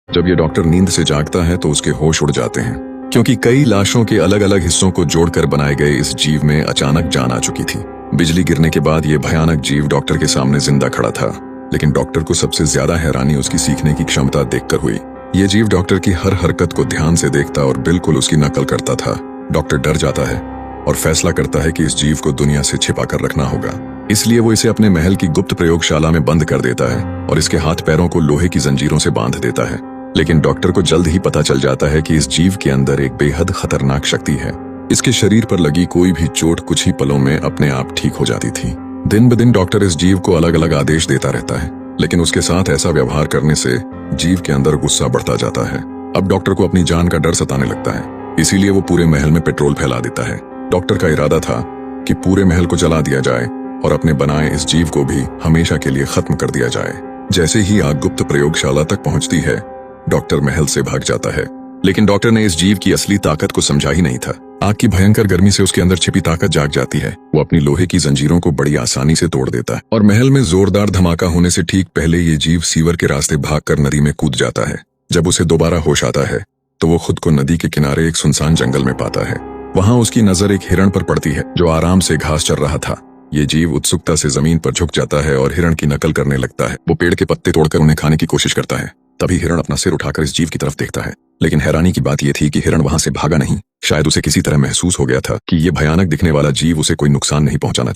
जब ये डॉक्टर नींद से जागता है तो उसके होश उड़ जाते हैं, क्योंकि कई लाशों के अलग अलग हिस्सों को जोड़कर बनाए गए इस जीव में अचानक जान आ चुकी थी। बिजली गिरने के बाद ये भयानक जीव डॉक्टर के सामने जिंदा खड़ा था, लेकिन डॉक्टर को सबसे ज्यादा हैरानी उसकी सीखने की क्षमता देखकर हुई। ये जीव डॉक्टर की हर हरकत को ध्यान से देखता और बिल्कुल उसकी नकल करता था। डॉक्टर डर जाता है और फैसला करता है कि इस जीव को दुनिया से छिपा कर रखना होगा। इसलिए वो इसे अपने महल की गुप्त प्रयोगशाला में बंद कर देता है और इसके हाथ पैरों को लोहे की जंजीरों से बांध देता है। लेकिन डॉक्टर को जल्द ही पता चल जाता है कि इस जीव के अंदर एक बेहद खतरनाक शक्ति है। इसके शरीर पर लगी कोई भी चोट कुछ ही पलों में अपने आप ठीक हो जाती थी। दिन ब दिन डॉक्टर इस जीव को अलग अलग आदेश देता रहता है, लेकिन उसके साथ ऐसा व्यवहार करने से जीव के अंदर गुस्सा बढ़ता जाता है। अब डॉक्टर को अपनी जान का डर सताने लगता है, इसीलिए वो पूरे महल में पेट्रोल फैला देता है। डॉक्टर का इरादा था कि पूरे महल को जला दिया जाए और अपने बनाए इस जीव को भी हमेशा के लिए खत्म कर दिया जाए। जैसे ही आग गुप्त प्रयोगशाला तक पहुंचती है, डॉक्टर महल से भाग जाता है। लेकिन डॉक्टर ने इस जीव की असली ताकत को समझा ही नहीं था। आग की भयंकर गर्मी से उसके अंदर छिपी ताकत जाग जाती है। वो अपनी लोहे की जंजीरों को बड़ी आसानी से तोड़ देता है और महल में जोरदार धमाका होने से ठीक पहले ये जीव सीवर के रास्ते भागकर नदी में कूद जाता है। जब उसे दोबारा होश आता है तो वो खुद को नदी के किनारे एक सुनसान जंगल में पाता है। वहां उसकी नजर एक हिरण पर पड़ती है जो आराम से घास चर रहा था। ये जीव उत्सुकता से जमीन पर झुक जाता है और हिरण की नकल करने लगता है। वो पेड़ के पत्ते तोड़कर उन्हें खाने की कोशिश करता है। तभी हिरण अपना सिर उठाकर इस जीव की तरफ देखता है, लेकिन हैरानी की बात यह थी कि हिरण वहां से भागा नहीं। शायद उसे किसी तरह महसूस हो गया था कि ये भयानक दिखने वाला जीव उसे कोई नुकसान नहीं पहुंचाना चाहता।